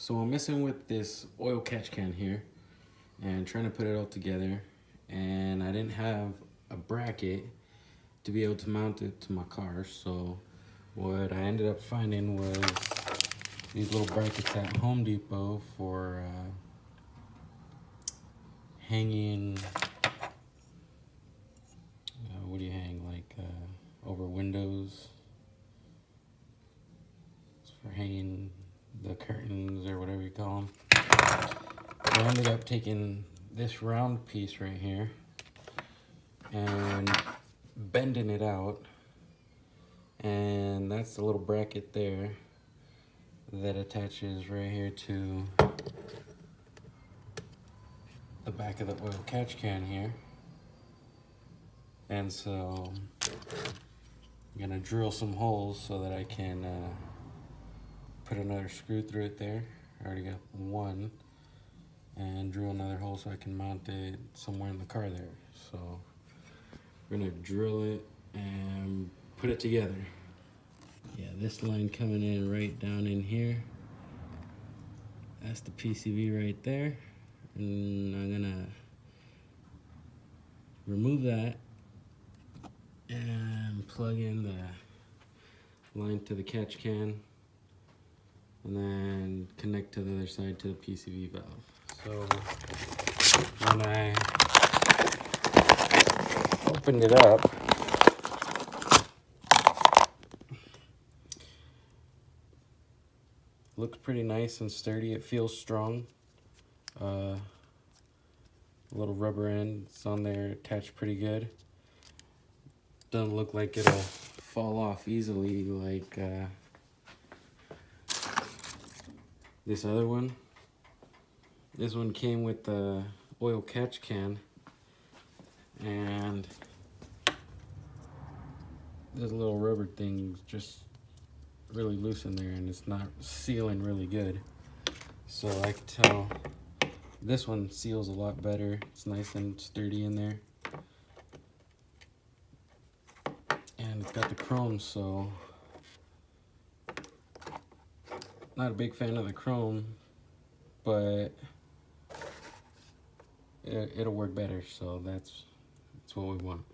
So I'm messing with this oil catch can here and trying to put it all together, and I didn't have a bracket to be able to mount it to my car. So what I ended up finding was these little brackets at Home Depot for hanging, what do you hang, like over windows? It's for hanging the curtains or whatever you call them. I ended up taking this round piece right here and bending it out, and that's the little bracket there that attaches right here to the back of the oil catch can here. And so I'm gonna drill some holes so that I can put another screw through it there. I already got one, and drill another hole so I can mount it somewhere in the car there. So we're gonna drill it and put it together. Yeah, this line coming in right down in here, that's the PCB right there. And I'm gonna remove that and plug in the line to the catch can, and then connect to the other side to the PCV valve. So when I opened it up, looks pretty nice and sturdy. It feels strong. Little rubber ends on there attached pretty good. Doesn't look like it'll fall off easily like this other one. This one came with the oil catch can, and this little rubber thing's just really loose in there, and it's not sealing really good. So I can tell this one seals a lot better. It's nice and sturdy in there, and it's got the chrome, so not a big fan of the chrome, but it'll work better, so that's what we want.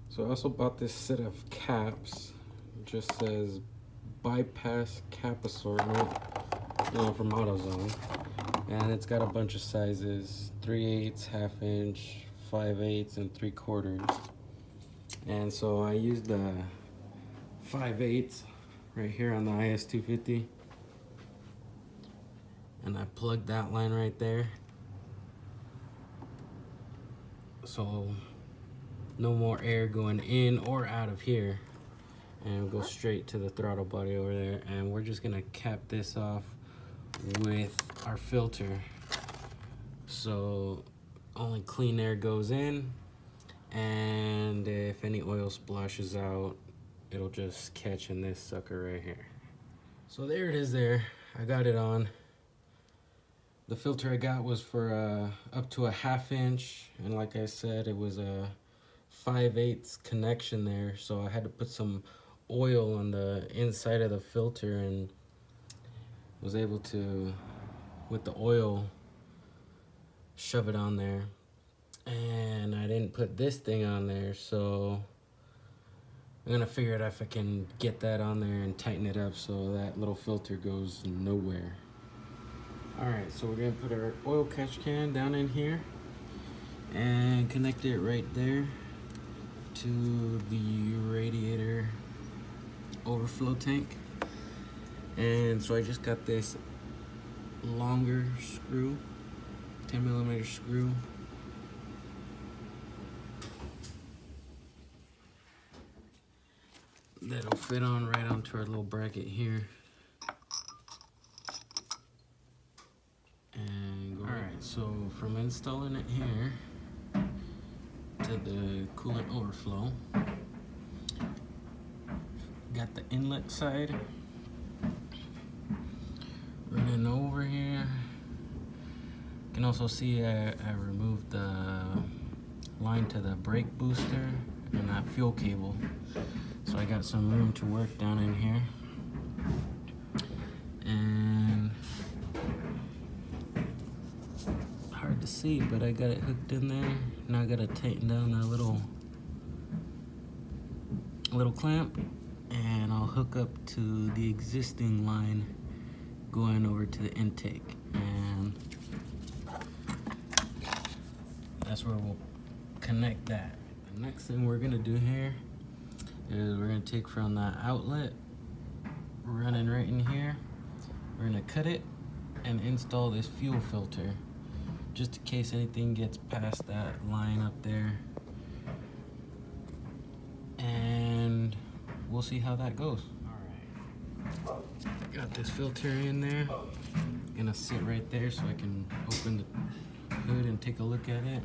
So I also bought this set of caps. It just says bypass cap assortment, from AutoZone, and it's got a bunch of sizes: 3/8, 1/2 inch, 5/8, and 3/4. And so I used the 5/8 right here on the IS250, and I plugged that line right there, so no more air going in or out of here, and we'll go straight to the throttle body over there. And we're just gonna cap this off with our filter, so only clean air goes in, and if any oil splashes out, it'll just catch in this sucker right here. So there it is there. I got it on. The filter I got was for up to a 1/2 inch, and like I said, it was a 5/8 connection there, so I had to put some oil on the inside of the filter, and was able to, with the oil, shove it on there. And I didn't put this thing on there, so I'm gonna figure out if I can get that on there and tighten it up so that little filter goes nowhere. Alright, so we're gonna put our oil catch can down in here and connect it right there to the radiator overflow tank. And so I just got this longer screw, 10mm screw. That'll fit on right onto our little bracket here. And go. Alright, so from installing it here to the coolant overflow, got the inlet side running over here. You can also see I removed the line to the brake booster and that fuel cable, so I got some room to work down in here. And see, but I got it hooked in there. Now I gotta tighten down that little clamp, and I'll hook up to the existing line going over to the intake, and that's where we'll connect that. The next thing we're gonna do here is we're gonna take from the outlet running right in here, we're gonna cut it and install this fuel filter, just in case anything gets past that line up there, and we'll see how that goes. All right, got this filter in there, gonna sit right there so I can open the hood and take a look at it,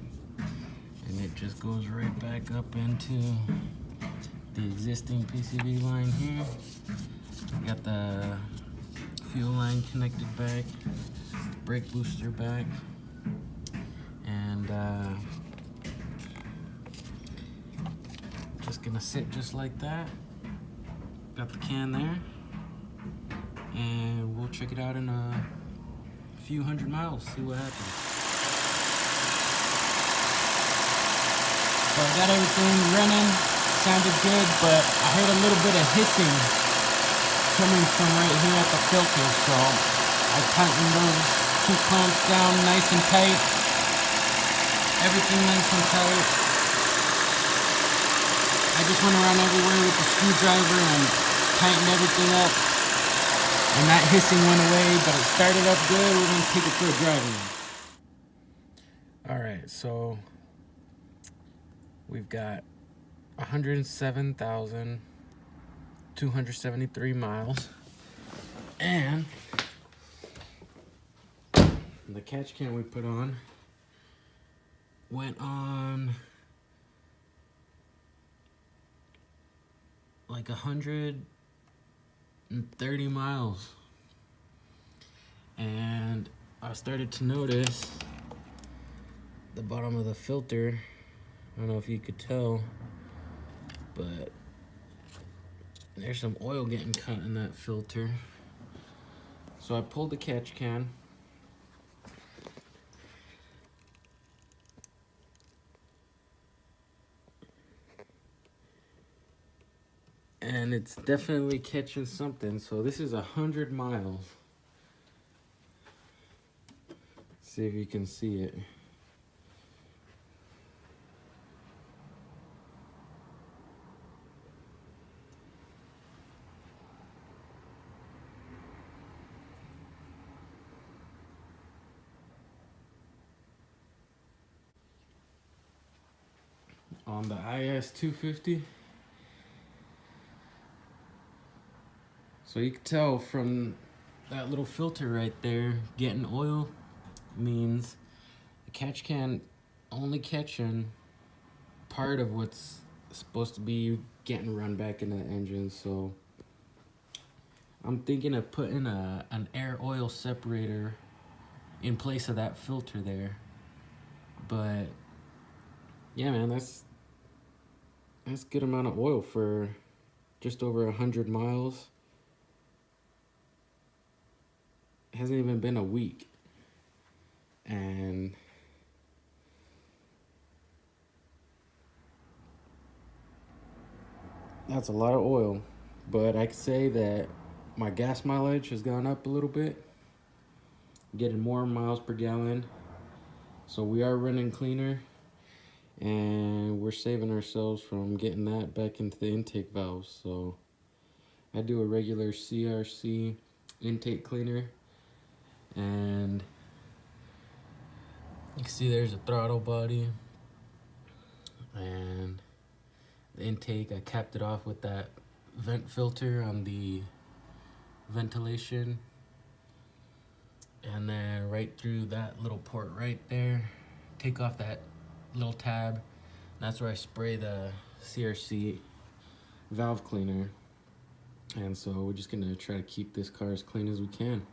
and it just goes right back up into the existing PCV line here. Got the fuel line connected back, brake booster back, and just gonna sit just like that. Got the can there, and we'll check it out in a few hundred miles, see what happens. So I got everything running, sounded good, but I heard a little bit of hissing coming from right here at the filter, so I tightened those two clamps down nice and tight. Everything nice and tight. I just went around everywhere with the screwdriver and tightened everything up, and that hissing went away, but it started up good. We're gonna take it for a drive now. All right, so we've got 107,273 miles, and the catch can we put on went on like 130 miles, and I started to notice the bottom of the filter. I don't know if you could tell, but there's some oil getting caught in that filter. So I pulled the catch can, and it's definitely catching something. So this is 100 miles. See if you can see it. On the IS250. So you can tell from that little filter right there, getting oil means the catch can only catching part of what's supposed to be getting run back into the engine. So I'm thinking of putting an air oil separator in place of that filter there. But yeah, man, that's a good amount of oil for just over 100 miles. It hasn't even been a week, and that's a lot of oil. But I could say that my gas mileage has gone up a little bit, getting more miles per gallon. So we are running cleaner, and we're saving ourselves from getting that back into the intake valves. So I do a regular CRC intake cleaner, and you can see there's a throttle body, and the intake, I capped it off with that vent filter on the ventilation, and then right through that little port right there, take off that little tab. That's where I spray the CRC valve cleaner. And so we're just gonna try to keep this car as clean as we can.